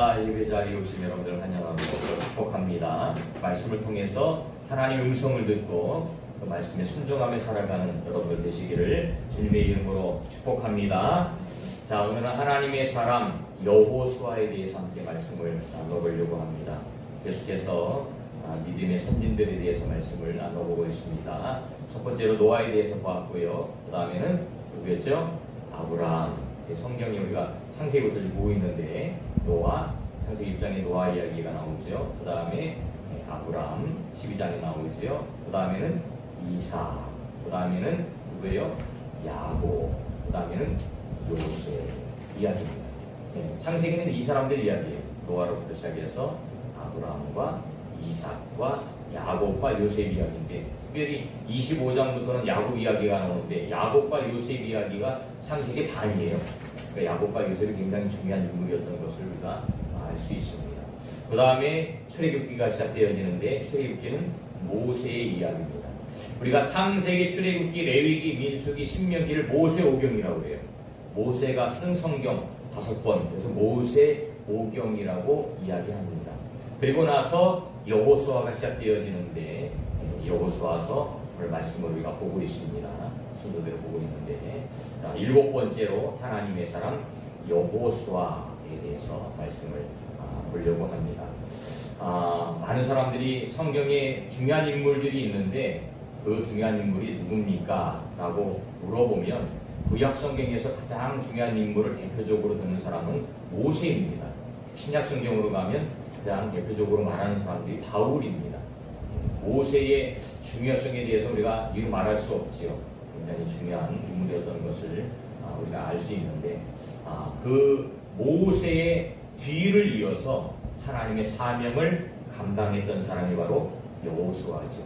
예배 자리에 오신 여러분들 환영하고 축복합니다. 말씀을 통해서 하나님의 음성을 듣고 그 말씀에 순종하며 살아가는 여러분들 되시기를 주님의 이름으로 축복합니다. 자, 오늘은 하나님의 사람 여호수아에 대해서 함께 말씀을 나눠보려고 합니다. 계속해서 믿음의 선진들에 대해서 말씀을 나눠보고 있습니다. 첫 번째로 노아에 대해서 보았고요. 그 다음에는 누구였죠? 아브라함. 성경이 우리가 창세기부터 보고 있는데 노아, 창세기 6장에 노아 이야기가 나오죠. 그 다음에 아브라함 12장에 나오죠. 그 다음에는 이사, 그 다음에는 누구예요? 야곱, 그 다음에는 요셉 이야기입니다. 창세기는 이 사람들 이야기예요. 노아로부터 시작해서 아브라함과 이삭과 야곱과 요셉 이야기인데, 특별히 25장부터는 야곱 이야기가 나오는데 야곱과 요셉 이야기가 창세기 반이에요. 그러니까 야곱과 요셉이 굉장히 중요한 인물이었던 것을 우리가 알 수 있습니다. 그 다음에 출애굽기가 시작되어지는데 출애굽기는 모세의 이야기입니다. 우리가 창세기, 출애굽기, 레위기, 민수기, 신명기를 모세오경이라고 해요. 모세가 쓴 성경 5권, 그래서 모세오경이라고 이야기합니다. 그리고 나서 여호수아가 시작되어지는데 여호수아서 오늘 말씀을 우리가 보고 있습니다. 순서대로 보고 있는데, 자, 7번째로 하나님의 사람 여호수아에 대해서 말씀을 보려고 합니다. 많은 사람들이 성경에 중요한 인물들이 있는데 그 중요한 인물이 누굽니까? 라고 물어보면 구약 성경에서 가장 중요한 인물을 대표적으로 듣는 사람은 모세입니다. 신약 성경으로 가면 가장 대표적으로 말하는 사람들이 바울입니다. 모세의 중요성에 대해서 우리가 이루 말할 수 없지요. 굉장히 중요한 인물이었던 것을 우리가 알 수 있는데, 그 모세의 뒤를 이어서 하나님의 사명을 감당했던 사람이 바로 여호수아죠.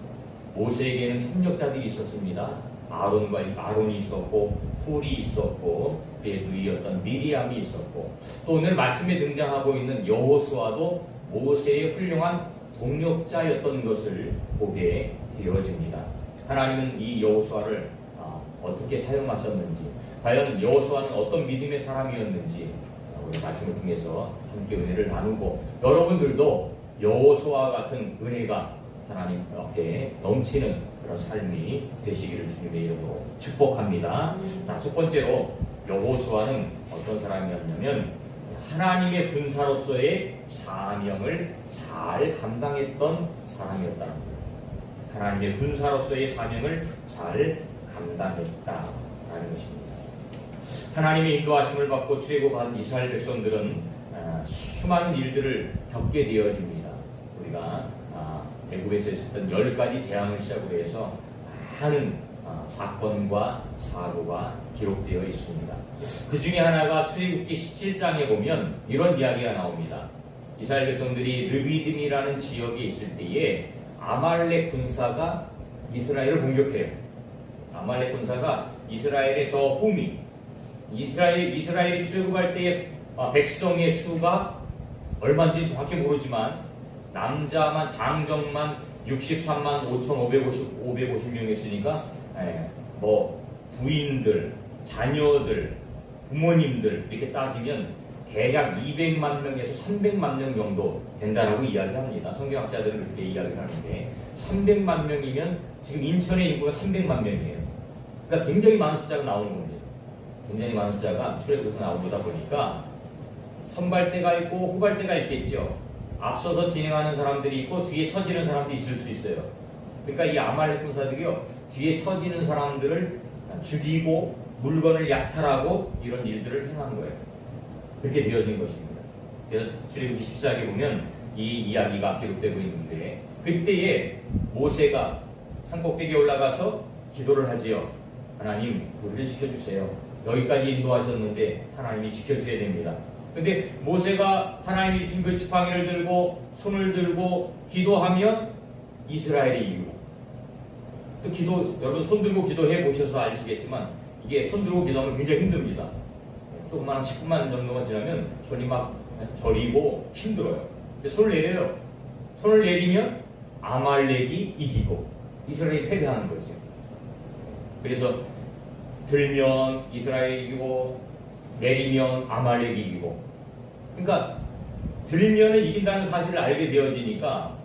모세에게는 협력자들이 있었습니다. 아론이 있었고 훌이 있었고 그의 누이였던 미리암이 있었고, 또 오늘 말씀에 등장하고 있는 여호수아도 모세의 훌륭한 동력자였던 것을 보게 되어집니다. 하나님은 이 여호수아를 어떻게 사용하셨는지, 과연 여호수아는 어떤 믿음의 사람이었는지 우리 말씀을 통해서 함께 은혜를 나누고, 여러분들도 여호수아 같은 은혜가 하나님 앞에 넘치는 그런 삶이 되시기를 주님의 이름으로 축복합니다. 자, 첫 번째로 여호수아는 어떤 사람이었냐면 하나님의 군사로서의 사명을 잘 감당했던 사람이었다는 거예요. 하나님의 군사로서의 사명을 잘 감당했다라는 것입니다. 하나님의 인도하심을 받고 출애굽한 이스라엘 백성들은 수많은 일들을 겪게 되어집니다. 우리가 애굽에서 있었던 10가지 재앙을 시작으로 해서 많은 사건과 사고가 기록되어 있습니다. 그 중에 하나가 출애굽기 17장에 보면 이런 이야기가 나옵니다. 이스라엘 백성들이 르비딤이라는 지역에 있을 때에 아말렉 군사가 이스라엘을 공격해요. 아말렉 군사가 이스라엘의 저 후미, 이스라엘이 출애굽할 때의 백성의 수가 얼마인지 정확히 모르지만 남자만 장정만 63만 550명이었으니까 부인들, 자녀들, 부모님들 이렇게 따지면 대략 200만 명에서 300만 명 정도 된다라고 이야기합니다. 성경학자들은 그렇게 이야기를 하는데 300만 명이면 지금 인천의 인구가 300만 명이에요. 그러니까 굉장히 많은 숫자가 나오는 겁니다. 굉장히 많은 숫자가 출애굽에서 나오다 보니까 선발대가 있고 후발대가 있겠죠. 앞서서 진행하는 사람들이 있고 뒤에 처지는 사람들이 있을 수 있어요. 그러니까 이 아말렉 군사들이요, 뒤에 처지는 사람들을 죽이고 물건을 약탈하고 이런 일들을 행한 거예요. 그렇게 되어진 것입니다. 그래서 출애굽기 14장에 보면 이 이야기가 기록되고 있는데, 그때에 모세가 산꼭대기에 올라가서 기도를 하지요. 하나님, 우리를 지켜주세요. 여기까지 인도하셨는데 하나님이 지켜주셔야 됩니다. 근데 모세가 하나님이 주신 그 지팡이를 들고 손을 들고 기도하면 이스라엘이 이기고, 또 여러분 손 들고 기도해 보셔서 아시겠지만 이게 손 들고 기도하면 굉장히 힘듭니다. 조금만 10분만 정도만 지나면 손이 막 저리고 힘들어요. 손을 내려요. 손을 내리면 아말렉이 이기고 이스라엘이 패배하는 거죠. 그래서 들면 이스라엘이 이기고 내리면 아말렉이 이기고, 그러니까 들면은 이긴다는 사실을 알게 되어지니까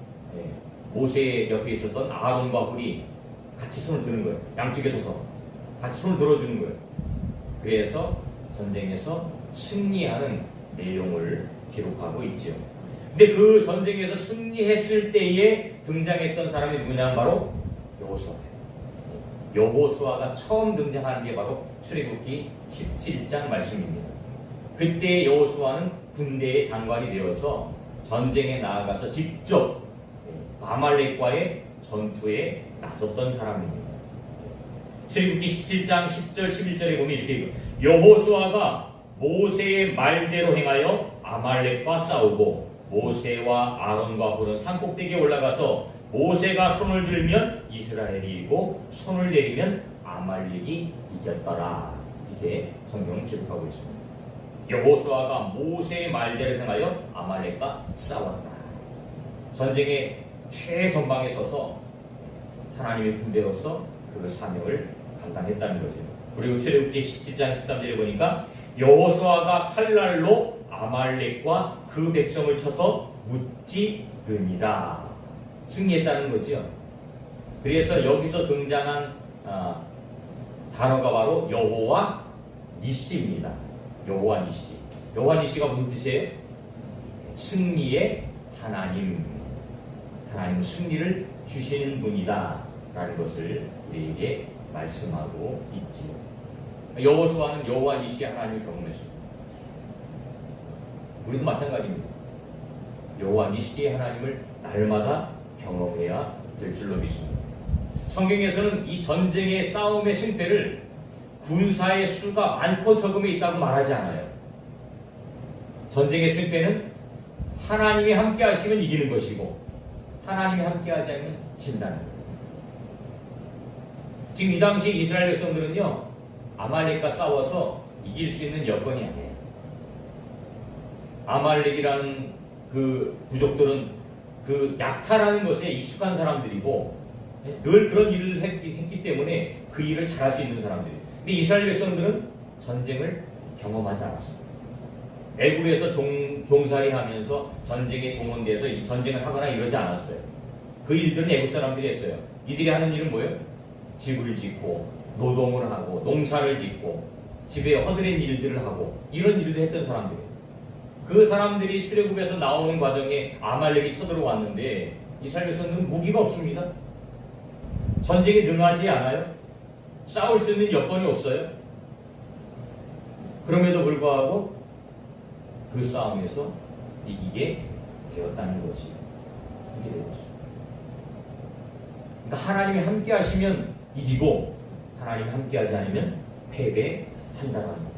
모세 옆에 있었던 아론과 훌이 같이 손을 드는 거예요. 양쪽에 서서 같이 손을 들어주는 거예요. 그래서 전쟁에서 승리하는 내용을 기록하고 있죠. 근데 그 전쟁에서 승리했을 때에 등장했던 사람이 누구냐면 바로 여호수아예요. 여호수아가 처음 등장하는 게 바로 출애굽기 17장 말씀입니다. 그때 여호수아는 군대의 장관이 되어서 전쟁에 나아가서 직접 아말렉과의 전투에 나섰던 사람입니다. 출애굽기 17장 10절 11절에 보면 이렇게 읽어요. 여호수아가 모세의 말대로 행하여 아말렉과 싸우고 모세와 아론과 훌은 산꼭대기에 올라가서 모세가 손을 들면 이스라엘이 이기고 손을 내리면 아말렉이 이겼더라. 이게 성경을 기록하고 있습니다. 여호수아가 모세의 말대로 행하여 아말렉과 싸웠다. 전쟁의 최전방에 서서 하나님의 군대로서 그 사명을 감당했다는 거죠. 그리고 출애굽기 17장 13절에 보니까 여호수아가 칼날로 아말렉과 그 백성을 쳐서 무찌르니라. 승리했다는 거죠. 그래서 여기서 등장한 단어가 바로 여호와 니시입니다. 여호와 니시. 여호와 니시가 무슨 뜻이에요? 승리의 하나님. 하나님은 승리를 주시는 분이다 라는 것을 우리에게 말씀하고 있지요. 여호수아는 여호와 니시 하나님을 경험했습니다. 우리도 마찬가지입니다. 여호와 니시의 하나님을 날마다 경험해야 될 줄로 믿습니다. 성경에서는 이 전쟁의 싸움의 승패를 군사의 수가 많고 적음에 있다고 말하지 않아요. 전쟁의 승패는 하나님이 함께 하시면 이기는 것이고 하나님이 함께 하지 않으면 진다는 거예요. 지금 이 당시 이스라엘 백성들은요, 아말렉과 싸워서 이길 수 있는 여건이 아니에요. 아말렉이라는 그 부족들은 그 약탈하는 것에 익숙한 사람들이고 늘 그런 일을 했기 때문에 그 일을 잘할 수 있는 사람들이에요. 근데 이스라엘 백성들은 전쟁을 경험하지 않았어요. 애굽에서 종살이하면서 전쟁에 동원돼서 이 전쟁을 하거나 이러지 않았어요. 그 일들은 애굽 사람들이 했어요. 이들이 하는 일은 뭐예요? 집을 짓고 노동을 하고 농사를 짓고 집에 허드렛 일들을 하고 이런 일을 했던 사람들이에요. 그 사람들이 출애굽에서 나오는 과정에 아말렉이 쳐들어왔는데 이스라엘 백성들은 무기가 없습니다. 전쟁에 능하지 않아요. 싸울 수 있는 여건이 없어요. 그럼에도 불구하고 그 싸움에서 이기게 되었다는 거지. 이게 되었어요. 그러니까 하나님이 함께 하시면 이기고 하나님이 함께 하지 않으면 패배한다는 겁니다.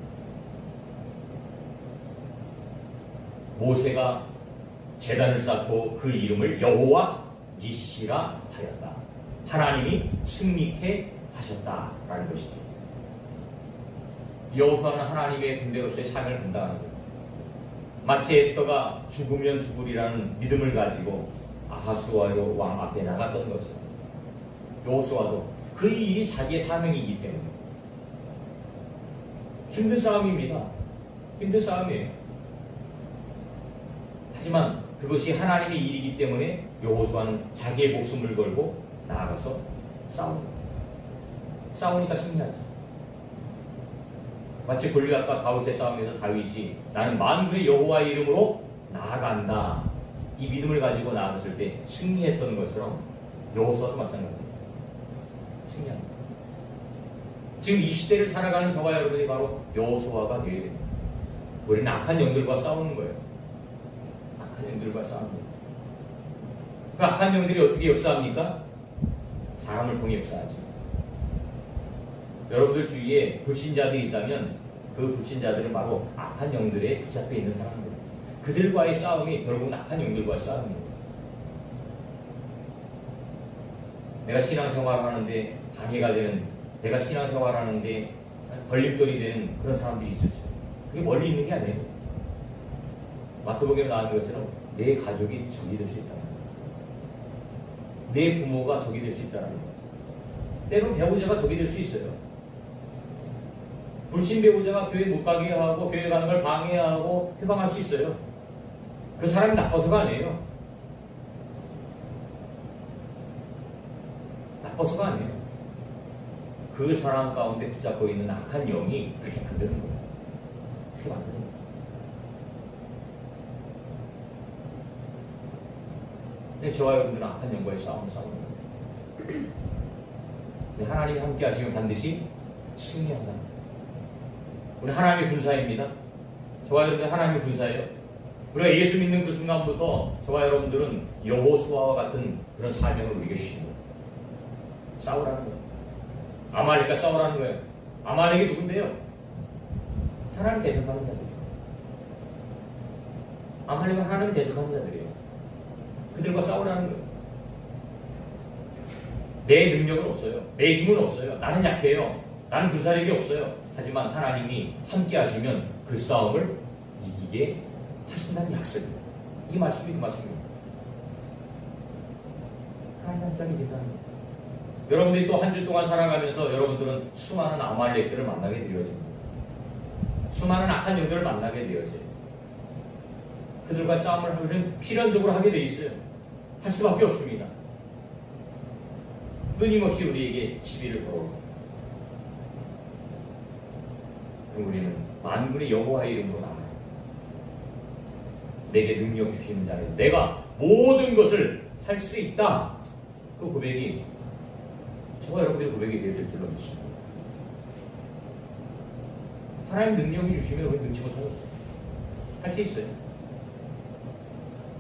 모세가 제단을 쌓고 그 이름을 여호와 니시라 하였다. 하나님이 승리케 하셨다라는 것이죠. 여호수아는 하나님의 군대로서의 삶을 감당하는 거예요. 마치 에스더가 죽으면 죽으리라는 믿음을 가지고 아하스와로 왕 앞에 나갔던 것처럼 여호수아도 그 일이 자기의 사명이기 때문에 힘든 싸움입니다. 힘든 싸움이에요. 하지만 그것이 하나님의 일이기 때문에 여호수아는 자기의 목숨을 걸고 나아가서 싸웁니다. 싸우니까 승리하죠. 마치 골리앗과 다윗의 싸움에서 다윗이 나는 만군의 여호와의 이름으로 나아간다. 이 믿음을 가지고 나아갔을 때 승리했던 것처럼 여호수아도 마찬가지입니다. 승리합니다. 지금 이 시대를 살아가는 저와 여러분이 바로 여호수아가 되어야 됩니다. 우리는 악한 영들과 싸우는 거예요. 악한 영들과 싸우는 거예요. 그 악한 영들이 어떻게 역사합니까? 사람을 통해 역사하죠. 여러분들 주위에 불신자들이 있다면 그 불신자들은 바로 악한 영들에 붙잡혀 있는 사람들. 그들과의 싸움이 결국은 악한 영들과의 싸움입니다. 내가 신앙생활을 하는데 방해가 되는, 내가 신앙생활을 하는데 걸림돌이 되는 그런 사람들이 있을 수 있어요. 그게 멀리 있는 게 아니에요. 마태복음에 나오는 것처럼 내 가족이 적이 될 수 있다는 거예요. 내 부모가 적이 될 수 있다는 거예요. 때로는 배우자가 적이 될 수 있어요. 불신 배우자가 교회 못 가게 하고 교회 가는 걸 방해하고 해방할 수 있어요. 그 사람이 나빠서가 아니에요. 나빠서가 아니에요. 그 사람 가운데 붙잡고 있는 악한 영이 그렇게 만드는 거예요. 그렇게 만드는 거예요. 근데 저와 여러분들은 악한 영과의 싸우는 거예요. 근데 하나님이 함께 하시면 반드시 승리한다. 우리 하나님의 군사입니다. 저와 여러분들 하나님의 군사예요. 우리가 예수 믿는 그 순간부터 저와 여러분들은 여호수아와 같은 그런 사명을 우리에게 주신 거예요. 싸우라는 거예요. 아말렉과 싸우라는 거예요. 아말렉이 누군데요? 하나님 대적하는 자들이에요. 아말렉은 하나님 대적하는 자들이에요. 그들과 싸우라는 거예요. 내 능력은 없어요. 내 힘은 없어요. 나는 약해요. 나는 군사력이 없어요. 하지만 하나님이 함께 하시면 그 싸움을 이기게 하신다는 약속입니다. 이 말씀이 그 말씀입니다. 하나님 함께 이긴다는 거예요. 여러분들이 또 한 주 동안 살아가면서 여러분들은 수많은 아말렉들을 만나게 되어집니다. 수많은 악한 영들을 만나게 되어져요. 그들과 싸움을 하면 필연적으로 하게 돼 있어요. 할 수밖에 없습니다. 끊임없이 우리에게 시비를 걸어옵니다. 그럼 우리는 만군의 여호와의 이름으로 나가요. 내게 능력 주시는 자는 내가 모든 것을 할 수 있다. 그 고백이 저와 여러분들의 고백이 되어야 될 줄로 믿습니다. 하나님 능력이 주시면 우리 능치 못하겠어요. 할 수 있어요.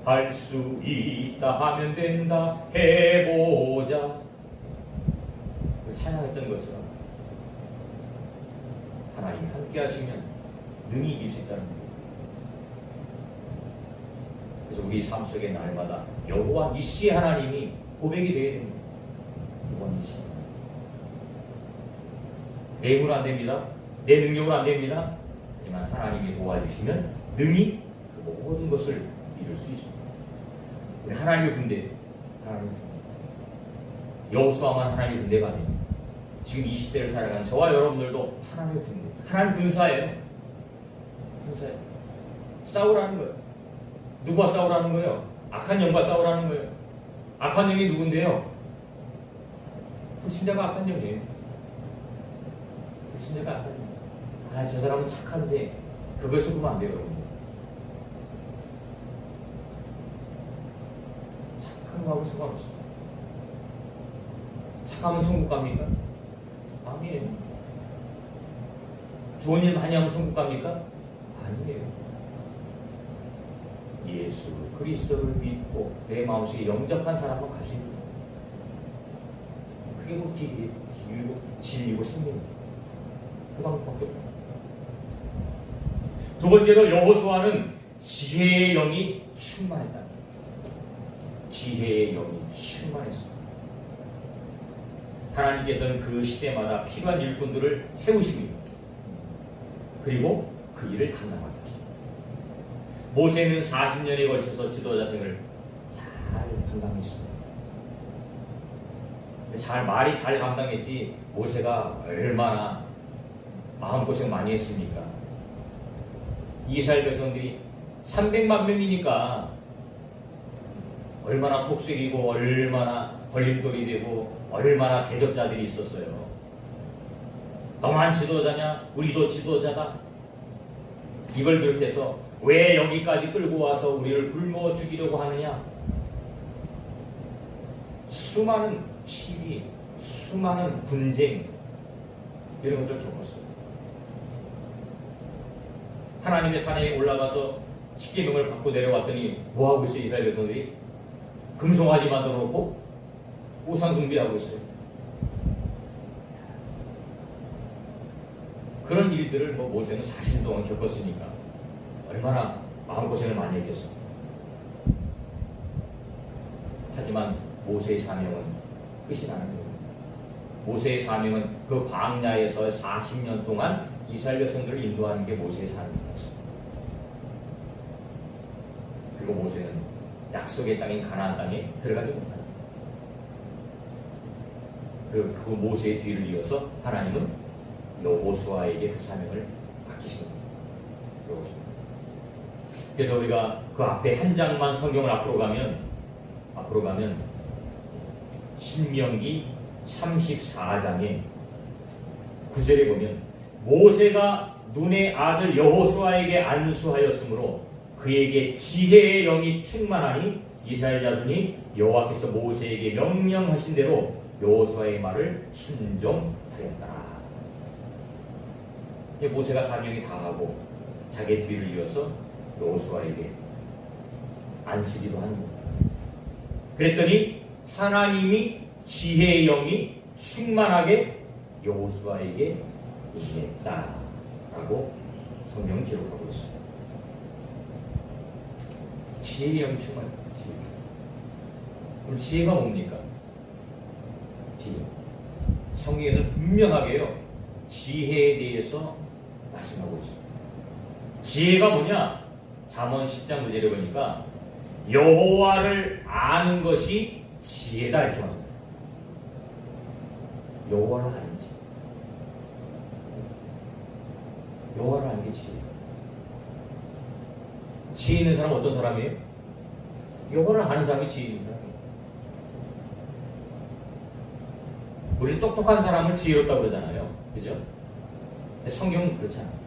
할 수 있다 하면 된다. 해보자. 찬양했던 것처럼 하나님이 함께 하시면 능히 이길 수 있다는 거예요. 그래서 우리 삶 속에 날마다 여호와 니시 하나님이 고백이 되어야 됩니다. 여호와 니시. 내 힘으로 안 됩니다. 내 능력으로 안 됩니다. 하지만 하나님이 도와주시면 능히 그 모든 것을 이룰 수 있습니다. 우리 하나님의 군대, 하나님의 군대. 여호수아만 하나님의 군대가 아닙니다. 지금 이 시대를 살아가는 저와 여러분들도 하나님의 군대, 하나님 군사예요. 군사예요. 싸우라는 거예요. 누구와 싸우라는 거예요? 악한 영과 싸우라는 거예요. 악한 영이 누군데요? 불신자가 악한 영이에요. 불신자가 악한 영. 아, 저 사람은 착한데 그걸 속으면 안 돼요, 여러분. 착한 거하고 상관없어요. 착하면 천국 갑니까? 아니에요. 좋은 일 많이 하면 천국 갑니까? 아니에요. 예수 그리스도를 믿고 내 마음속에 영접한 사람만 갈 수 있는 거예요. 그게 뭐 길이고 진리고 생명이에요. 그 방법밖에 없어요. 두 번째로 여호수아는 지혜의 영이 충만했다. 지혜의 영이 충만했습니다. 하나님께서는 그 시대마다 필요한 일꾼들을 세우십니다. 그리고 그 일을 감당하게 하십니다. 모세는 40년에 걸쳐서 지도자 생을 잘 감당했습니다. 말이 잘 감당했지 모세가 얼마나 마음고생 많이 했습니까? 이스라엘 백성들이 300만 명이니까 얼마나 속색이고 얼마나 걸림돌이 되고 얼마나 대적자들이 있었어요. 너만 지도자냐? 우리도 지도자다. 이걸 비롯해서 왜 여기까지 끌고 와서 우리를 굶어 죽이려고 하느냐? 수많은 시비, 수많은 분쟁 이런 것들을 겪었어요. 하나님의 산에 올라가서 십계명을 받고 내려왔더니 뭐하고 있어요? 이스라엘 백성들이 금송아지 만들어 놓고 우상 숭배하고 있어요. 그런 일들을 모세는 40년 동안 겪었으니까 얼마나 마음고생을 많이 했겠어. 하지만 모세의 사명은 끝이 나는 거예요. 모세의 사명은 그 광야에서 40년 동안 이스라엘 백성들을 인도하는 게 모세의 사명이었습니다. 그리고 모세는 약속의 땅인 가나안 땅에 들어가지 못합니다. 그리고 그 모세의 뒤를 이어서 하나님은 여호수아에게 그 사명을 맡기십니다. 여호수아. 그래서 우리가 그 앞에 한 장만 성경을 앞으로 가면 신명기 34장의 9절에 보면 모세가 눈의 아들 여호수아에게 안수하였으므로 그에게 지혜의 영이 충만하니 이스라엘 자손이 여호와께서 모세에게 명령하신 대로 여호수아의 말을 순종하였다. 모세가 사명이 다하고 자기의 뒤를 이어서 여호수아에게 안수기도 하는 겁니다. 그랬더니 하나님이 지혜의 영이 충만하게 여호수아에게 임했다라고 성경은 기록하고 있습니다. 지혜의 영이 충만하다. 그럼 지혜가 뭡니까? 지혜. 성경에서 분명하게요 지혜에 대해서 말씀하고 있습니다. 지혜가 뭐냐? 잠언 10장 9절에 보니까 여호와를 아는 것이 지혜다 이렇게 말합니다. 여호와를 아는 지. 여호와를 아는 게 지혜다. 지혜 있는 사람은 어떤 사람이에요? 여호와를 아는 사람이 지혜 있는 사람이에요. 우리 똑똑한 사람을 지혜롭다고 그러잖아요. 그죠? 근데 성경은 그렇잖아요.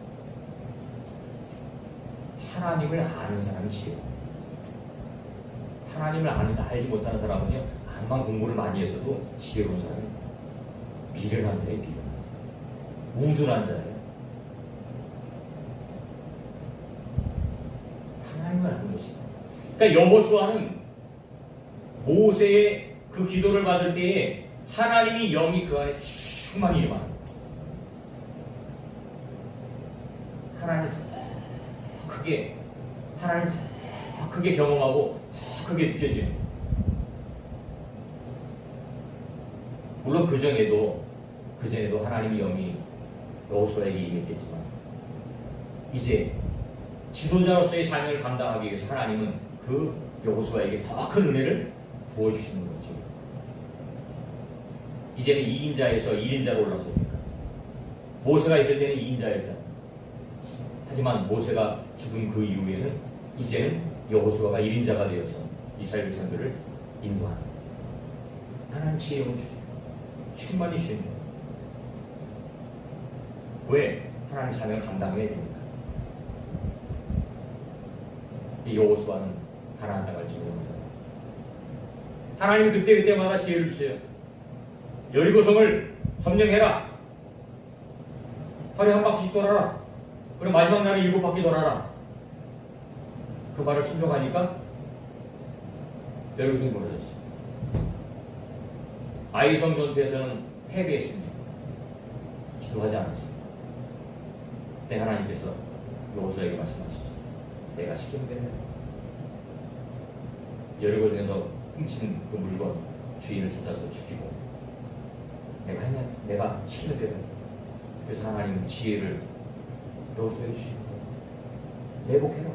하나님을 아는 사람이 지혜롭다. 하나님을 알지 못하는 사람은요, 암만 공부를 많이 했어도 지혜로운 사람이 미련한 자예요, 미련한 자. 우둔한 자예요. 하나님을 아는 것이. 그러니까 여호수아는 모세의 그 기도를 받을 때에 하나님이 영이 그 안에 충만히 임하는 하나님을 더 크게, 하나님을 더 크게 경험하고 더 크게 느껴지는. 물론 그 전에도 하나님의 영이 여호수아에게 임했겠지만 이제 지도자로서의 사명을 감당하기 위해서 하나님은 그 여호수아에게 더 큰 은혜를 부어주시는 거죠. 이제는 2인자에서 1인자로 올라섭니다. 모세가 있을 때는 2인자였잖아요. 하지만 모세가 죽은 그 이후에는 이제는 여호수아가 1인자가 되어서 이스라엘 백성들을 인도하는 하나님 지혜를 주시고 충만히 주시는 거예요. 왜? 하나님 사명을 감당해야 됩니다. 여호수아는 가나안 땅을 지배하면서 하나님이 그때마다 지혜를 주세요. 여리고성을 점령해라. 하루에 한 바퀴씩 돌아라. 그리고 마지막 날에 7바퀴 돌아라. 그 말을 순종하니까 여리고성이 무너졌어요. 아이성 전투에서는 패배했습니다. 기도하지 않았습니다. 그때 하나님께서 여호수아에게 말씀하시죠. 내가 시키는 대로 여리고성에서 훔친 그 물건 주인을 찾아서 죽이고 내가 시키는 대로. 그래서 하나님은 지혜를 여호수아에게 주시고 매복해라.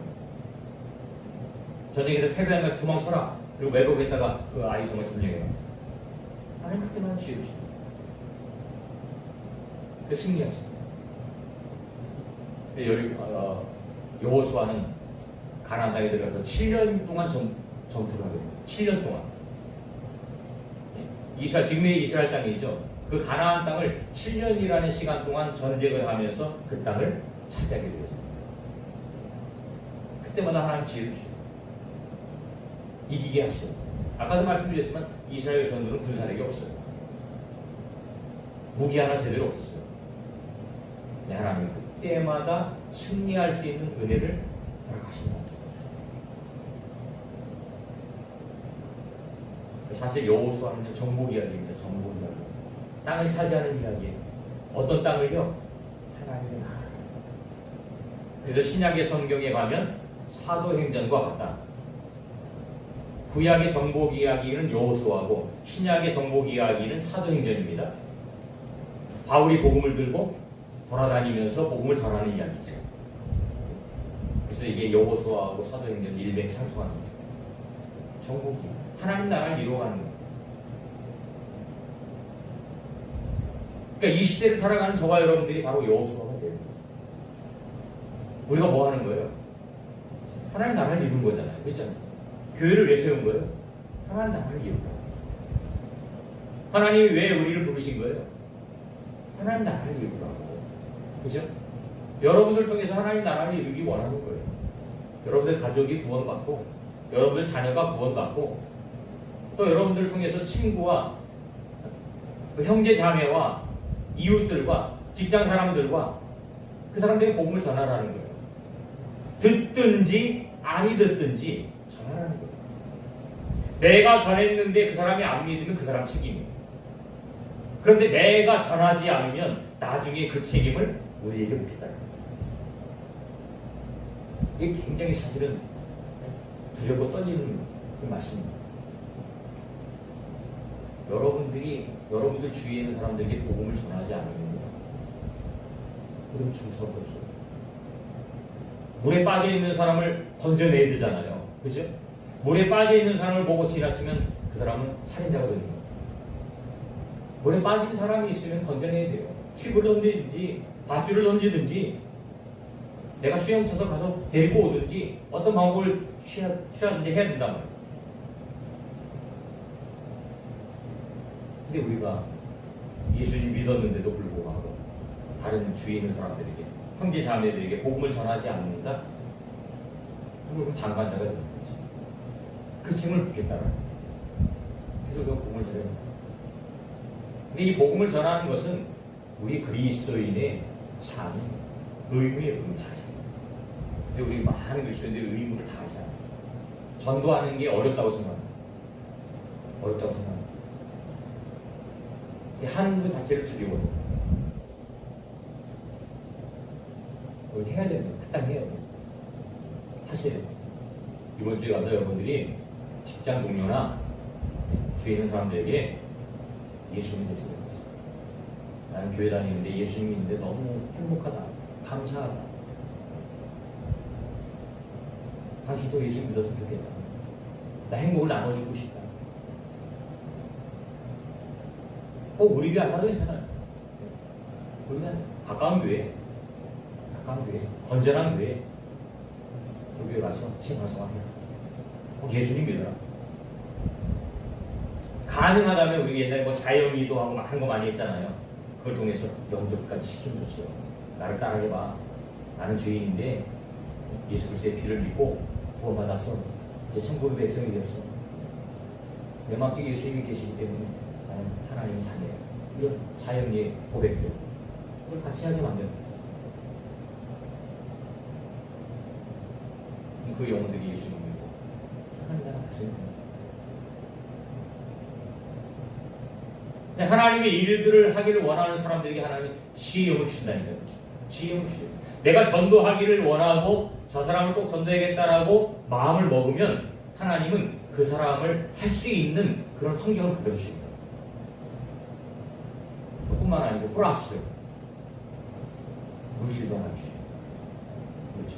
전쟁에서 패배한 것을 도망쳐라. 그리고 매복했다가 그 아이성을 점령해라. 하나님 그때만 지혜를 주십니다. 그래서 승리하십니다. 여호수아는 가나안 땅에 들어가서 7년 동안 전투를 하게 됩니다. 7년 동안. 지금의 이스라엘 땅이죠. 그 가나안 땅을 7년이라는 시간 동안 전쟁을 하면서 그 땅을 차지하게 되었습니다. 그때마다 하나님 지혜를 주시고 이기게 하시고. 아까도 말씀드렸지만 이스라엘 백성들은 군사력이 없어요. 무기 하나 제대로 없었어요. 하나님은 그때마다 승리할 수 있는 은혜를 허락하신다. 사실 여호수아는 정복 이야기입니다. 정복 이야기. 땅을 차지하는 이야기예요. 어떤 땅을요? 하나님의 나라. 그래서 신약의 성경에 가면 사도행전과 같다. 구약의 정복 이야기는 여호수아고 신약의 정복 이야기는 사도행전입니다. 바울이 복음을 들고 돌아다니면서 복음을 전하는 이야기죠. 그래서 이게 여호수아하고 사도행전 일맥상통합니다. 정복이 하나님 나라를 이루어가는 거예요. 그러니까 이 시대를 살아가는 저와 여러분들이 바로 여호수아가 돼요. 우리가 뭐 하는 거예요? 하나님 나라를 이룬 거잖아요. 그렇죠? 교회를 왜 세운 거예요? 하나님 나라를 이루라고. 하나님이 왜 우리를 부르신 거예요? 하나님 나라를 이루라고. 그죠? 여러분들 통해서 하나님 나라를 이루기 원하는 거예요. 여러분들 가족이 구원받고, 여러분들 자녀가 구원받고, 또 여러분들을 통해서 친구와 형제 자매와 이웃들과 직장 사람들과 그 사람들의 복음을 전하라는 거예요. 듣든지 아니 듣든지 전하라는 거예요. 내가 전했는데 그 사람이 안 믿으면 그 사람 책임이에요. 그런데 내가 전하지 않으면 나중에 그 책임을 우리에게 묻겠다. 이게 굉장히 사실은 두렵고 떨리는 그 말씀입니다. 여러분들 주위에 있는 사람들에게 복음을 전하지 않으면 그럼 죽을 수밖에 없어요. 물에 빠져 있는 사람을 건져내야 되잖아요. 그죠? 물에 빠져 있는 사람을 보고 지나치면 그 사람은 살인자가 되는 거예요. 물에 빠진 사람이 있으면 건져내야 돼요. 팁을 던지든지 밧줄을 던지든지 내가 수영 쳐서 가서 데리고 오든지 어떤 방법을 취하든지 해야 된단 말이에요. 근데 우리가 예수님 믿었는데도 불구하고 다른 주위에 있는 사람들에게 형제 자매들에게 복음을 전하지 않는다? 그러면 방관자가 되는 거지. 그 책임을 묻겠다는 거예요. 그래서 우리가 복음을 전해야 합니다. 근데 이 복음을 전하는 것은 우리 그리스도인의 참 의무의 자세입니다. 근데 우리 많은 그리스도인들이 의무를 다 하잖아요. 전도하는 게 어렵다고 생각합니다. 어렵다고 생각합니다. 하는 것 자체를 두려워요. 그걸 해야 됩니다. 합당해야 돼요. 하세요. 이번 주에 가서 여러분들이 직장 동료나 주위에 있는 사람들에게 예수님이 됐어요. 나는 교회 다니는데 예수님이 있는데 너무 행복하다. 감사하다. 당신도 예수 믿었으면 좋겠다. 나 행복을 나눠주고 싶다. 우리 교회 안 가도 괜찮아요. 우리는 가까운 교회, 건전한 교회, 그 교회 가서 신앙생활해요. 예수님 믿어라. 가능하다면 우리 옛날에 뭐 사형리도 하고 하는 거 많이 했잖아요. 그걸 통해서 영접까지 시키면 좋죠. 나를 따라해봐. 나는 죄인인데 예수 그리스도의 피를 믿고 구원받았어. 이제 천국의 백성이 되었어. 내 마음속에 예수님이 계시기 때문에 나는 하나님의 자녀예요. 이런 사형리의 고백들 그걸 같이 하게 만듭니다. 그 영혼들이 예수님 믿고 하나님 나라 같습니다. 하나님의 일들을 하기를 원하는 사람들에게 하나님은 지혜를 주신다니까요. 지혜를 주셔요. 내가 전도하기를 원하고 저 사람을 꼭 전도해야겠다라고 마음을 먹으면 하나님은 그 사람을 할 수 있는 그런 환경을 만들어주십니다. 뿐만 아니고 플러스 물질도 하나 주셔요. 그렇죠.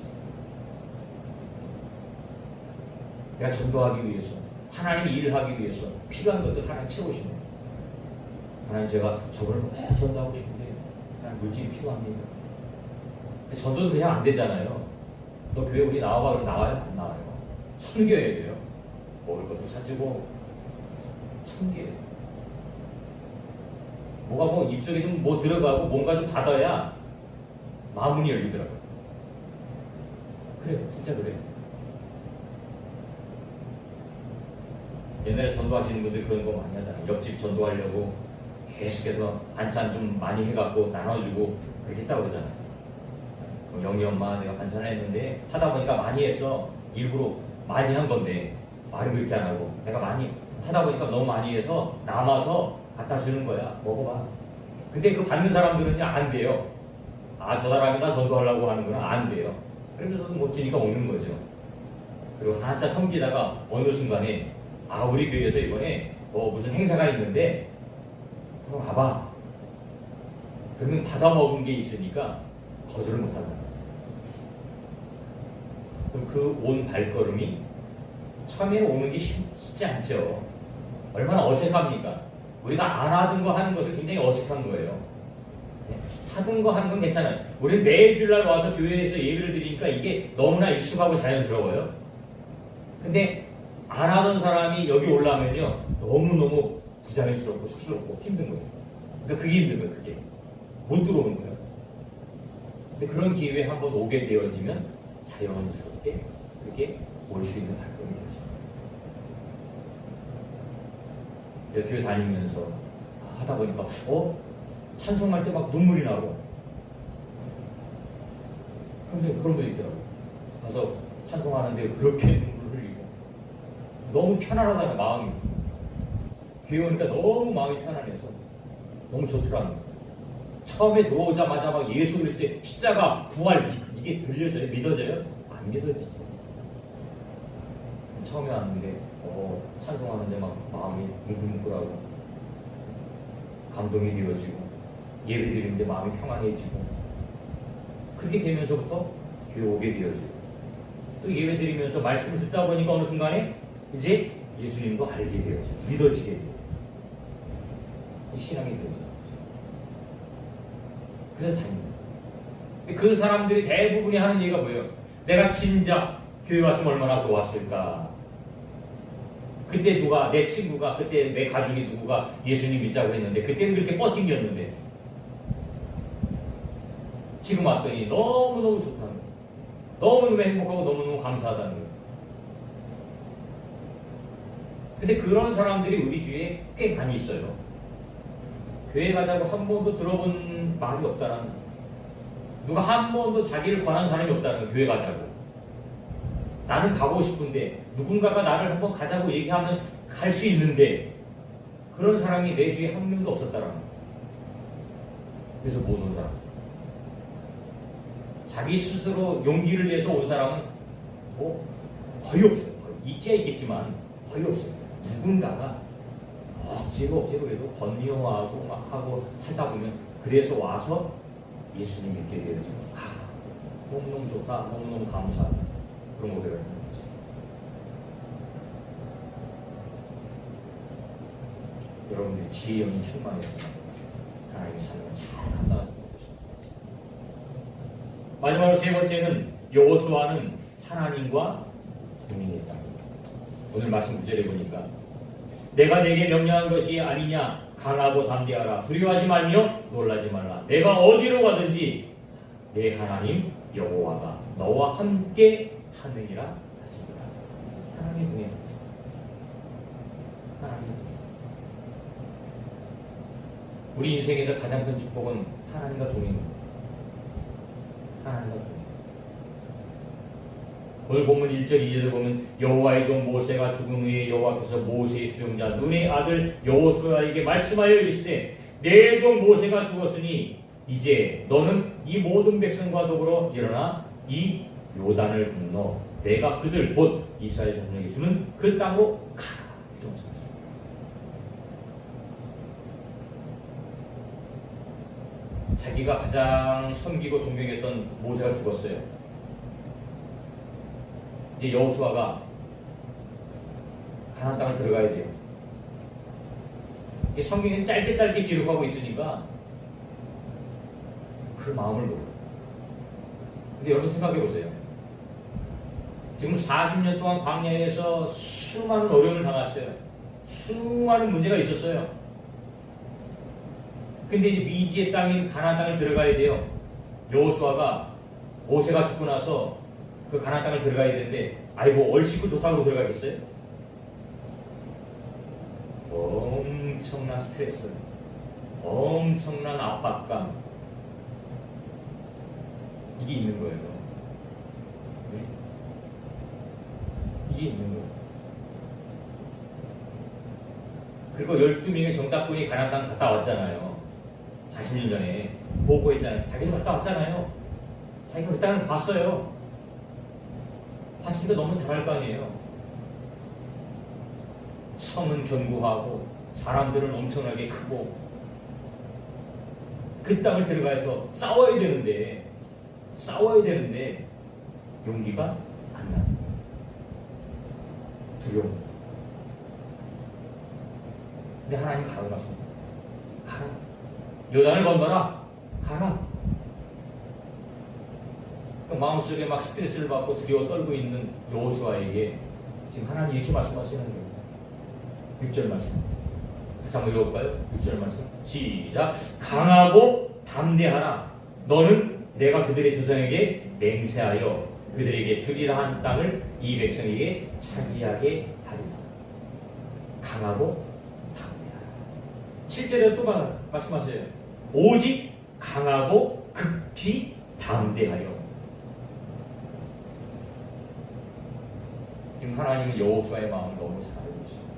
내가 전도하기 위해서 하나님의 일을 하기 위해서 필요한 것들 하나님 채우십니다. 하나님 제가 저거를 꼭 전도하고 싶은데 하나님 물질이 필요합니다. 전도는 그냥 안 되잖아요. 너 교회 우리 나와봐. 그럼 나와요? 안 나와요? 섬겨야 돼요. 먹을 것도 사주고 섬겨야 돼요. 뭐가 뭐 입속에 좀 뭐 들어가고 뭔가 좀 받아야 마음문이 열리더라고요. 그래요. 진짜 그래요. 옛날에 전도하시는 분들 그런 거 많이 하잖아요. 옆집 전도하려고 계속해서 반찬 좀 많이 해갖고 나눠주고 그렇게 했다고 그러잖아요. 영희 엄마 내가 반찬을 했는데 하다 보니까 많이 했어. 일부러 많이 한 건데 말은 그렇게 안 하고 내가 많이 하다 보니까 너무 많이 해서 남아서 갖다 주는 거야. 먹어봐. 근데 그 받는 사람들은요 안 돼요. 아, 저 사람이 다 전도하려고 하는구나. 안 돼요. 그러면서 못 주니까 먹는 거죠. 그리고 한참 섬기다가 어느 순간에 아, 우리 교회에서 이번에 뭐 무슨 행사가 있는데 한번 와봐. 그러면 받아 먹은 게 있으니까 거절을 못한다. 그럼 그 온 발걸음이 처음에는 오는 게 쉽지 않죠. 얼마나 어색합니까? 우리가 안 하던 거 하는 것을 굉장히 어색한 거예요. 하던 거 하는 건 괜찮아요. 우리는 매주일날 와서 교회에서 예배를 드리니까 이게 너무나 익숙하고 자연스러워요. 근데 안 하던 사람이 여기 올라오면요, 너무너무 부자연스럽고 쑥스럽고 힘든 거예요. 그러니까 그게 힘든 거예요. 그게 못 들어오는 거예요. 근데 그런 기회에 한번 오게 되어지면 자연스럽게 그렇게 올 수 있는 활동이 되죠. 교회 다니면서 하다 보니까 찬송할 때 막 눈물이 나고, 그런데 그런 분이 있더라고요. 가서 찬송하는데 그렇게 눈물을 흘리고 너무 편안하다는 마음이, 교회 오니까 너무 마음이 편안해서 너무 좋더라는 거예요. 처음에 들어오자마자 막 예수 그리스도의 십자가 부활 이게 들려져요? 믿어져요? 안 믿어지죠. 처음에 왔는데 찬송하는데 막 마음이 뭉클뭉클하고 감동이 되어지고 예배 드리는데 마음이 평안해지고, 그렇게 되면서부터 교회 오게 되어지고, 또 예배 드리면서 말씀을 듣다 보니까 어느 순간에 이제 예수님도 알게 되어지고 믿어지게 되어지고 이 신앙이 되어져요. 그래서 다닙니다. 그 사람들이 대부분이 하는 얘기가 뭐예요? 내가 진작 교회 왔으면 얼마나 좋았을까. 그때 누가, 내 친구가, 그때 내 가족이 누구가 예수님 믿자고 했는데 그때는 그렇게 뻗팅겼는데 지금 왔더니 너무너무 좋다는 거예요. 너무너무 행복하고 너무너무 감사하다는 거예요. 근데 그런 사람들이 우리 주위에 꽤 많이 있어요. 교회 가자고 한 번도 들어본 말이 없다는 거예요. 누가 한 번도 자기를 권한 사람이 없다는 거예요. 교회 가자고. 나는 가고 싶은데 누군가가 나를 한번 가자고 얘기하면 갈 수 있는데 그런 사람이 내 주위에 한 명도 없었다는 거예요. 그래서 못 온 사람. 자기 스스로 용기를 내서 온 사람은 거의 없어요. 있기야 있겠지만 거의 없어요. 누군가가 억지로 그래도 건의하고 막 하고 하다 보면 그래서 와서 예수님 믿게 되어지고 너무너무 좋다, 너무너무 감사하다, 그런 고백을 하는 거죠. 여러분들이 지혜 영이 충만해서 하나님의 삶을 잘 감당하는 것입니다. 마지막으로 세 번째는 여호수아는 하나님과 동행했다. 오늘 말씀 9절에 보니까 내가 내게 명령한 것이 아니냐, 강하고 담대하라, 두려워하지 말며 놀라지 말라, 내가 어디로 가든지 내 하나님 여호와가 너와 함께 하느니라 하시니라. 하나님의 동행. 하나님의 동행. 우리 인생에서 가장 큰 축복은 하나님과 동행입니다. 하나님과 동행. 오늘 본문 1절 2절에 보면 여호와의 종 모세가 죽은 후에 여호와께서 모세의 수종자 눈의 아들 여호수아에게 말씀하여 이르시되 내 종 모세가 죽었으니 이제 너는 이 모든 백성과 더불어 일어나 이 요단을 건너 내가 그들 곧 이스라엘 자손에게 주는 그 땅으로 가라. 자기가 가장 섬기고 존경했던 모세가 죽었어요. 이제 여호수아가 가나안 땅을 들어가야 돼요. 이게 성경은 짧게 기록하고 있으니까 그 마음을 모르요. 근데 여러분 생각해 보세요. 지금 40년 동안 광야에서 수많은 어려움을 당했어요. 수많은 문제가 있었어요. 근데 이제 미지의 땅인 가나안 땅을 들어가야 돼요. 여호수아가 모세가 죽고 나서 그 가나안 땅을 들어가야 되는데 아이고 얼씨구 좋다고 들어가겠어요? 엄청난 스트레스, 엄청난 압박감, 이게 있는 거예요. 네? 이게 있는 거예요. 그리고 12명의 정답군이 가나안 땅 갔다 왔잖아요. 40년 전에 보고했잖아요. 자기도 갔다 왔잖아요. 자기가 그 땅을 봤어요. 봤으니까 너무 잘할 거 아니에요. 성은 견고하고 사람들은 엄청나게 크고 그 땅을 들어가서 싸워야 되는데 용기가 안 나. 두려움. 근데 하나님 가라고 하십니다. 가라. 요단을 건너라. 가라. 마음속에 막 스트레스를 받고 두려워 떨고 있는 여호수아에게 지금 하나님 이렇게 말씀하시는 거예요. 6절 말씀. 같이 한번 읽어볼까요? 6절 말씀. 시작. 강하고 담대하라. 너는 내가 그들의 조상에게 맹세하여 그들에게 주리라 한 땅을 이 백성에게 차지하게 하리라. 강하고 담대하라. 7절에 또 말씀하세요. 오직 강하고 극히 담대하여. 지금 하나님은 여호수아의 마음을 너무 잘 알고 있습니다.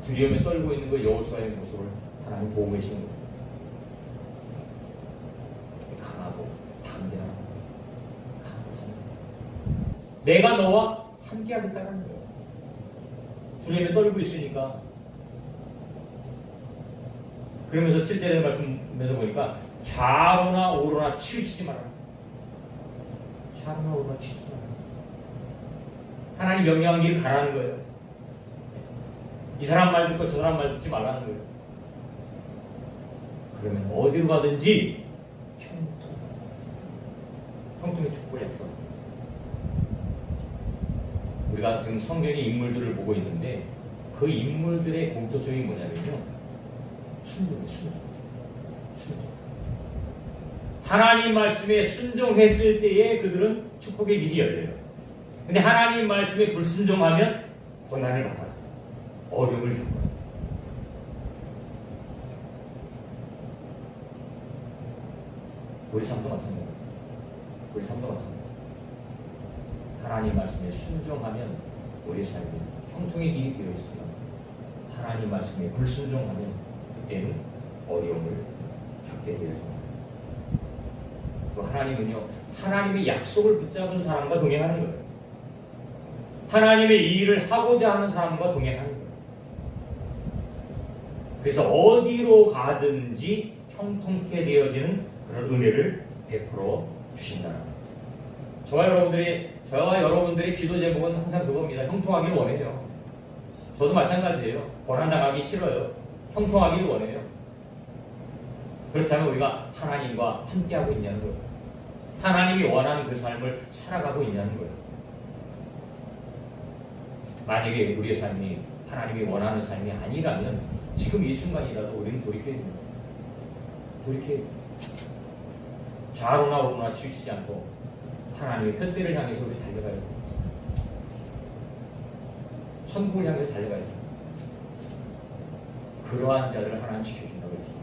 두려움에 떨고 있는 그 여호수아의 모습을 하나님 보고 계시는 거예요. 강하고 담대하고 내가 너와 함께 하겠다는 거예요. 두려움에 떨고 있으니까. 그러면서 7절의 말씀에서 보니까 좌로나 우로나 치우치지 마라. 좌로나 우로나 치우치지 마라. 하나님 명령한 길을 가라는 거예요. 이 사람 말 듣고 저 사람 말 듣지 말라는 거예요. 그러면 어디로 가든지 형통의 축복을 약속합니다. 우리가 지금 성경의 인물들을 보고 있는데 그 인물들의 공통점이 뭐냐면요. 순종. 하나님 말씀에 순종했을 때에 그들은 축복의 길이 열려요. 근데 하나님 말씀에 불순종하면 고난을 받아요. 어려움을 겪어요. 우리 삶도 마찬가지입니다. 하나님 말씀에 순종하면 우리 삶이 형통의 길이 되어 있으며 하나님 말씀에 불순종하면 그때는 어려움을 겪게 되어집니다. 또 하나님은요, 하나님의 약속을 붙잡은 사람과 동행하는 거예요. 하나님의 일을 하고자 하는 사람과 동행하는 거예요. 그래서 어디로 가든지 형통케 되어지는 그런 은혜를 베풀어 주신다는 거예요. 저와 여러분들의 기도 제목은 항상 그겁니다. 형통하기를 원해요. 저도 마찬가지예요. 고난당하기 싫어요. 형통하기를 원해요. 그렇다면 우리가 하나님과 함께하고 있냐는 거예요. 하나님이 원하는 그 삶을 살아가고 있냐는 거예요. 만약에 우리의 삶이 하나님이 원하는 삶이 아니라면 지금 이 순간이라도 우리는 돌이켜야 됩니다. 돌이켜야 됩니다. 좌로나 우로나 치우치지 않고 하나님의 푯대를 향해서 우리 달려가야 됩니다. 천국을 향해서 달려가야 됩니다. 그러한 자들을 하나님 지켜준다고 했습니다.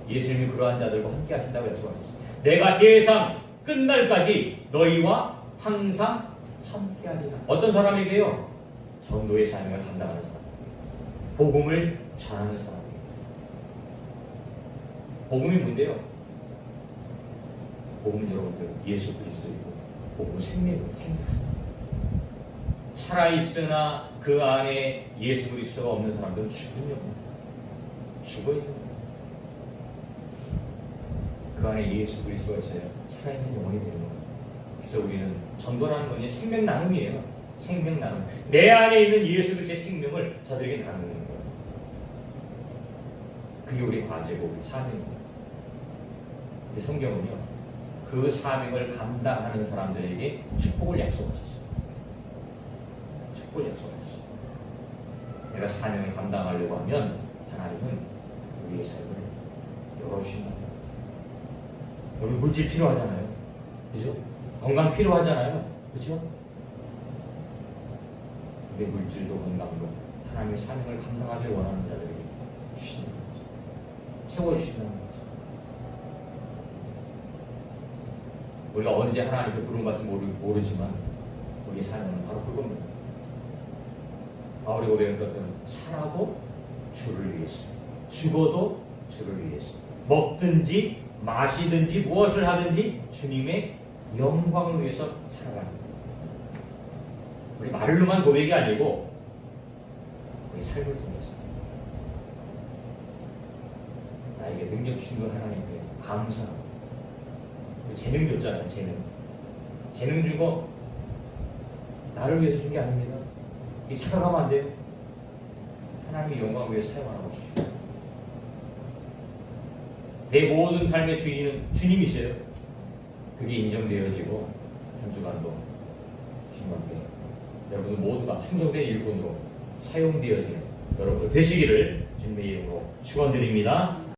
예수님이 그러한 자들과 함께 하신다고 약속하셨습니다. 내가 세상 끝날까지 너희와 항상 함께하리라. 어떤 사람에게요? 전도의 사명을 감당하는 사람, 복음을 전하는 사람이에요. 복음이 뭔데요? 복음은 여러분들 예수 그리스도이고 복음은 생명이에요. 생명. 살아있으나 그 안에 예수 그리스도가 없는 사람들은 죽은 영혼입니다. 죽어있는 거예요. 그 안에 예수 그리스도가 있어야 살아있는 영혼이 되는 거예요. 그래서 우리는 전도라는 건 생명 나눔이에요. 생명 나눔. 내 안에 있는 예수 그리스도의 생명을 저들에게 나누는 거예요. 그게 우리 과제고 우리 사명입니다. 근데 성경은요, 그 사명을 감당하는 사람들에게 축복을 약속하셨어요. 축복을 약속하셨어요. 내가 사명을 감당하려고 하면 하나님은 우리의 삶을 열어주신다. 우리 물질 필요하잖아요. 그죠? 건강 필요하잖아요. 그죠? 우리 물질도 건강도 하나님의 사명을 감당하길 원하는 자들에게 주신다는 거죠. 채워주신다는 거죠. 우리가 언제 하나님의 부름 같지 모르지만 우리의 사명은 바로 그겁니다. 바울이 고백한 것들은 살아도 주를 위해서, 죽어도 주를 위해서, 먹든지 마시든지 무엇을 하든지 주님의 영광을 위해서 살아가는 거예요. 우리 말로만 고백이 아니고 우리 삶을 통해서 나에게 능력 주신 것 하나님께 감사하고, 재능 줬잖아요. 재능 준 거 나를 위해서 준 게 아닙니다. 이 착각하면 안 돼요. 하나님의 영광을 위해서 사용하라고 주십니다. 내 모든 삶의 주인은 주님이세요. 그게 인정되어지고 한 주간도 주님과 함께 여러분들 모두가 충성된 일꾼으로 사용되어지는 여러분들 되시기를 주님의 이름으로 축원드립니다.